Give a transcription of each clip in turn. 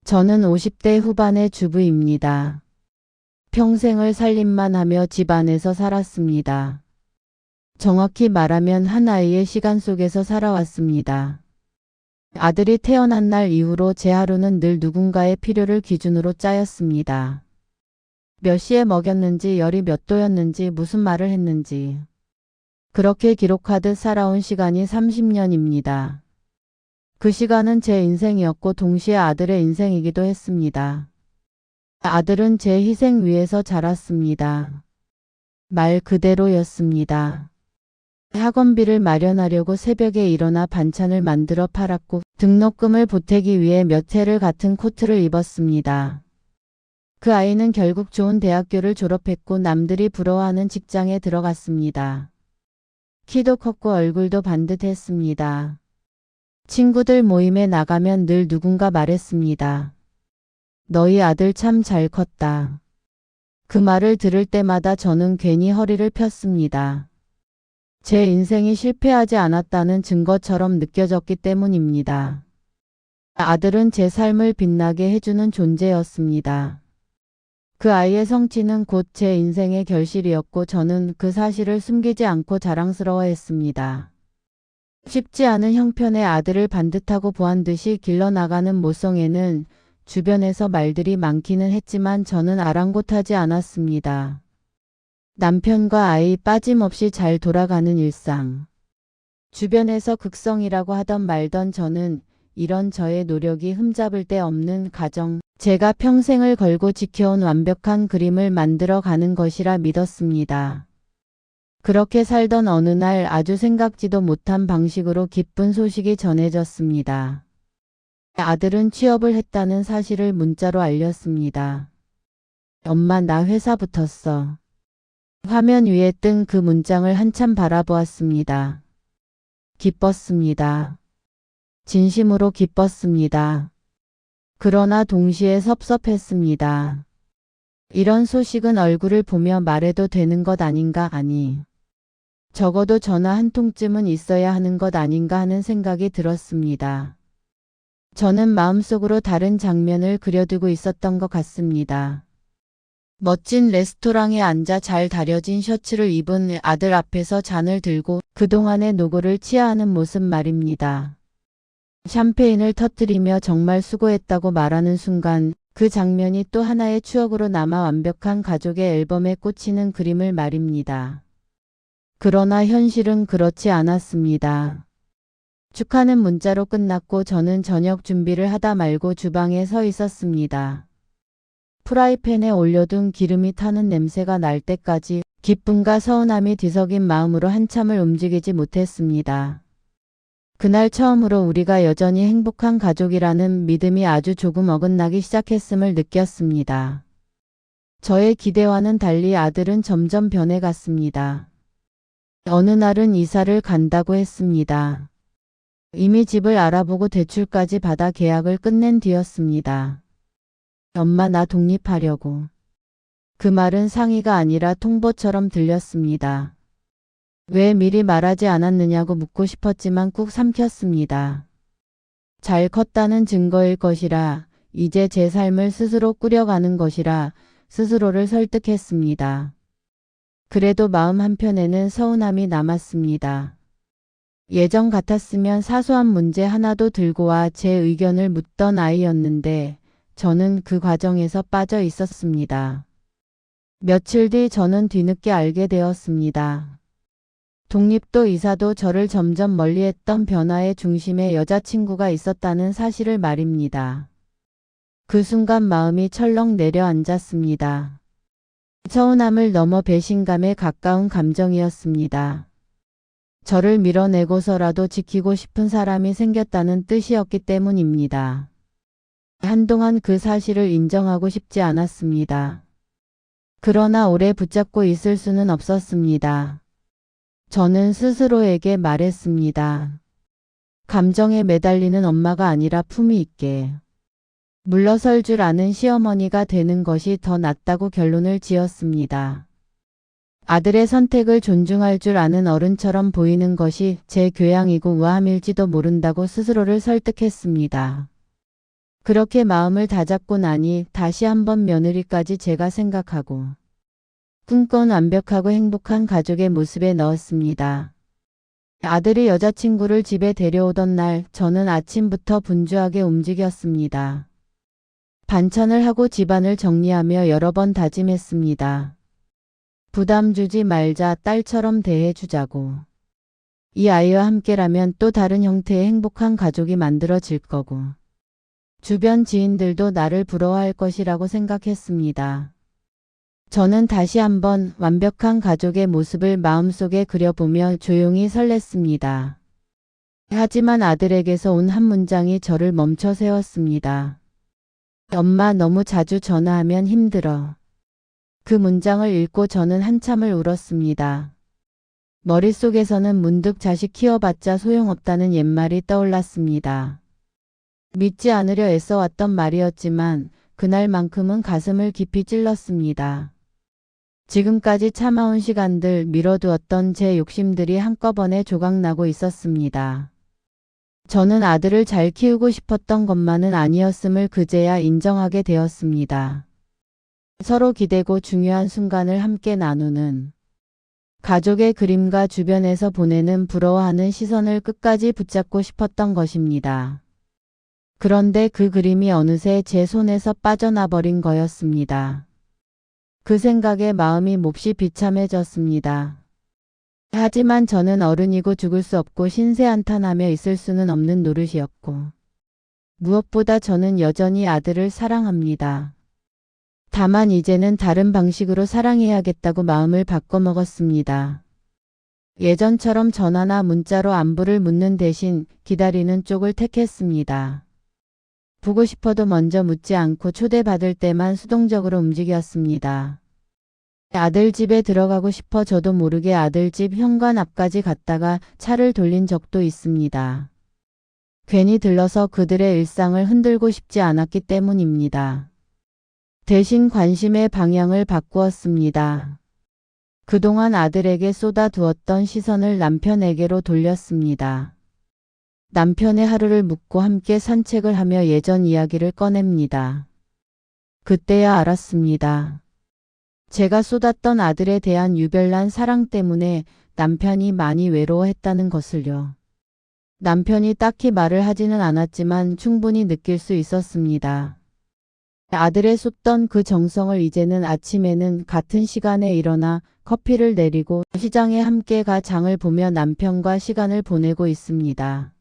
저는 50대 후반의 주부입니다. 평생을 살림만 하며 집 안에서 살았습니다. 정확히 말하면 한 아이의 시간 속에서 살아왔습니다. 아들이 태어난 날 이후로 제 하루는 늘 누군가의 필요를 기준으로 짜였습니다. 몇 시에 먹였는지, 열이 몇 도였는지, 무슨 말을 했는지. 그렇게 기록하듯 살아온 시간이 30년입니다. 그 시간은 제 인생이었고 동시에 아들의 인생이기도 했습니다. 아들은 제 희생 위에서 자랐습니다. 말 그대로였습니다. 학원비를 마련하려고 새벽에 일어나 반찬을 만들어 팔았고 등록금을 보태기 위해 몇 해를 같은 코트를 입었습니다. 그 아이는 결국 좋은 대학교를 졸업했고 남들이 부러워하는 직장에 들어갔습니다. 키도 컸고 얼굴도 반듯했습니다. 친구들 모임에 나가면 늘 누군가 말했습니다. 너희 아들 참 잘 컸다. 그 말을 들을 때마다 저는 괜히 허리를 폈습니다. 제 인생이 실패하지 않았다는 증거처럼 느껴졌기 때문입니다. 아들은 제 삶을 빛나게 해주는 존재였습니다. 그 아이의 성취는 곧 제 인생의 결실이었고 저는 그 사실을 숨기지 않고 자랑스러워했습니다. 쉽지 않은 형편의 아들을 반듯하고 보안듯이 길러나가는 모성애는 주변에서 말들이 많기는 했지만 저는 아랑곳하지 않았습니다. 남편과 아이 빠짐없이 잘 돌아가는 일상. 주변에서 극성이라고 하던 말던 저는 이런 저의 노력이 흠잡을 데 없는 가정, 제가 평생을 걸고 지켜온 완벽한 그림을 만들어 가는 것이라 믿었습니다. 그렇게 살던 어느 날 아주 생각지도 못한 방식으로 기쁜 소식이 전해졌습니다. 아들은 취업을 했다는 사실을 문자로 알렸습니다. 엄마 나 회사 붙었어. 화면 위에 뜬 그 문장을 한참 바라보았습니다. 기뻤습니다. 진심으로 기뻤습니다. 그러나 동시에 섭섭했습니다. 이런 소식은 얼굴을 보며 말해도 되는 것 아닌가 아니. 적어도 전화 한 통쯤은 있어야 하는 것 아닌가 하는 생각이 들었습니다. 저는 마음속으로 다른 장면을 그려두고 있었던 것 같습니다. 멋진 레스토랑에 앉아 잘 다려진 셔츠를 입은 아들 앞에서 잔을 들고 그동안의 노고를 치하하는 모습 말입니다. 샴페인을 터뜨리며 정말 수고했다고 말하는 순간 그 장면이 또 하나의 추억으로 남아 완벽한 가족의 앨범에 꽂히는 그림을 말입니다. 그러나 현실은 그렇지 않았습니다. 축하는 문자로 끝났고 저는 저녁 준비를 하다 말고 주방에 서 있었습니다. 프라이팬에 올려둔 기름이 타는 냄새가 날 때까지 기쁨과 서운함이 뒤섞인 마음으로 한참을 움직이지 못했습니다. 그날 처음으로 우리가 여전히 행복한 가족이라는 믿음이 아주 조금 어긋나기 시작했음을 느꼈습니다. 저의 기대와는 달리 아들은 점점 변해갔습니다. 어느 날은 이사를 간다고 했습니다. 이미 집을 알아보고 대출까지 받아 계약을 끝낸 뒤였습니다. 엄마 나 독립하려고. 그 말은 상의가 아니라 통보처럼 들렸습니다. 왜 미리 말하지 않았느냐고 묻고 싶었지만 꾹 삼켰습니다. 잘 컸다는 증거일 것이라, 이제 제 삶을 스스로 꾸려가는 것이라 스스로를 설득했습니다. 그래도 마음 한편에는 서운함이 남았습니다. 예전 같았으면 사소한 문제 하나도 들고 와 제 의견을 묻던 아이였는데 저는 그 과정에서 빠져 있었습니다. 며칠 뒤 저는 뒤늦게 알게 되었습니다. 독립도 이사도 저를 점점 멀리했던 변화의 중심에 여자친구가 있었다는 사실을 말입니다. 그 순간 마음이 철렁 내려앉았습니다. 서운함을 넘어 배신감에 가까운 감정이었습니다. 저를 밀어내고서라도 지키고 싶은 사람이 생겼다는 뜻이었기 때문입니다. 한동안 그 사실을 인정하고 싶지 않았습니다. 그러나 오래 붙잡고 있을 수는 없었습니다. 저는 스스로에게 말했습니다. 감정에 매달리는 엄마가 아니라 품위 있게. 물러설 줄 아는 시어머니가 되는 것이 더 낫다고 결론을 지었습니다. 아들의 선택을 존중할 줄 아는 어른처럼 보이는 것이 제 교양이고 우아함일지도 모른다고 스스로를 설득했습니다. 그렇게 마음을 다잡고 나니 다시 한번 며느리까지 제가 생각하고 꿈꿔온 완벽하고 행복한 가족의 모습에 넣었습니다. 아들이 여자친구를 집에 데려오던 날 저는 아침부터 분주하게 움직였습니다. 반찬을 하고 집안을 정리하며 여러 번 다짐했습니다. 부담 주지 말자, 딸처럼 대해주자고. 이 아이와 함께라면 또 다른 형태의 행복한 가족이 만들어질 거고 주변 지인들도 나를 부러워할 것이라고 생각했습니다. 저는 다시 한번 완벽한 가족의 모습을 마음속에 그려보며 조용히 설렜습니다. 하지만 아들에게서 온 한 문장이 저를 멈춰 세웠습니다. 엄마, 너무 자주 전화하면 힘들어. 그 문장을 읽고 저는 한참을 울었습니다. 머릿속에서는 문득 자식 키워봤자 소용없다는 옛말이 떠올랐습니다. 믿지 않으려 애써왔던 말이었지만 그날만큼은 가슴을 깊이 찔렀습니다. 지금까지 참아온 시간들, 미뤄두었던 제 욕심들이 한꺼번에 조각나고 있었습니다. 저는 아들을 잘 키우고 싶었던 것만은 아니었음을 그제야 인정하게 되었습니다. 서로 기대고 중요한 순간을 함께 나누는 가족의 그림과 주변에서 보내는 부러워하는 시선을 끝까지 붙잡고 싶었던 것입니다. 그런데 그 그림이 어느새 제 손에서 빠져나 버린 거였습니다. 그 생각에 마음이 몹시 비참해졌습니다. 하지만 저는 어른이고 죽을 수 없고 신세한탄하며 있을 수는 없는 노릇이었고 무엇보다 저는 여전히 아들을 사랑합니다. 다만 이제는 다른 방식으로 사랑해야겠다고 마음을 바꿔먹었습니다. 예전처럼 전화나 문자로 안부를 묻는 대신 기다리는 쪽을 택했습니다. 보고 싶어도 먼저 묻지 않고 초대받을 때만 수동적으로 움직였습니다. 아들 집에 들어가고 싶어 저도 모르게 아들 집 현관 앞까지 갔다가 차를 돌린 적도 있습니다. 괜히 들러서 그들의 일상을 흔들고 싶지 않았기 때문입니다. 대신 관심의 방향을 바꾸었습니다. 그동안 아들에게 쏟아두었던 시선을 남편에게로 돌렸습니다. 남편의 하루를 묻고 함께 산책을 하며 예전 이야기를 꺼냅니다. 그때야 알았습니다. 제가 쏟았던 아들에 대한 유별난 사랑 때문에 남편이 많이 외로워했다는 것을요. 남편이 딱히 말을 하지는 않았지만 충분히 느낄 수 있었습니다. 아들에 쏟던 그 정성을 이제는 아침에는 같은 시간에 일어나 커피를 내리고 시장에 함께 가 장을 보며 남편과 시간을 보내고 있습니다.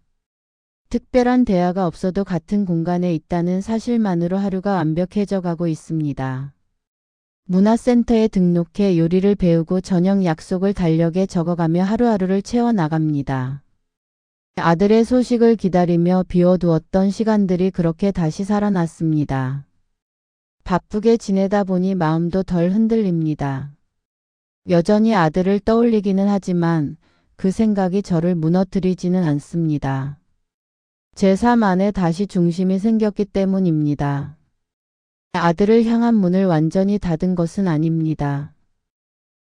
특별한 대화가 없어도 같은 공간에 있다는 사실만으로 하루가 완벽해져 가고 있습니다. 문화센터에 등록해 요리를 배우고 저녁 약속을 달력에 적어가며 하루하루를 채워나갑니다. 아들의 소식을 기다리며 비워두었던 시간들이 그렇게 다시 살아났습니다. 바쁘게 지내다 보니 마음도 덜 흔들립니다. 여전히 아들을 떠올리기는 하지만 그 생각이 저를 무너뜨리지는 않습니다. 제 삶 안에 다시 중심이 생겼기 때문입니다. 아들을 향한 문을 완전히 닫은 것은 아닙니다.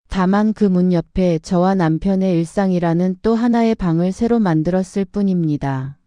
다만 그 문 옆에 저와 남편의 일상이라는 또 하나의 방을 새로 만들었을 뿐입니다.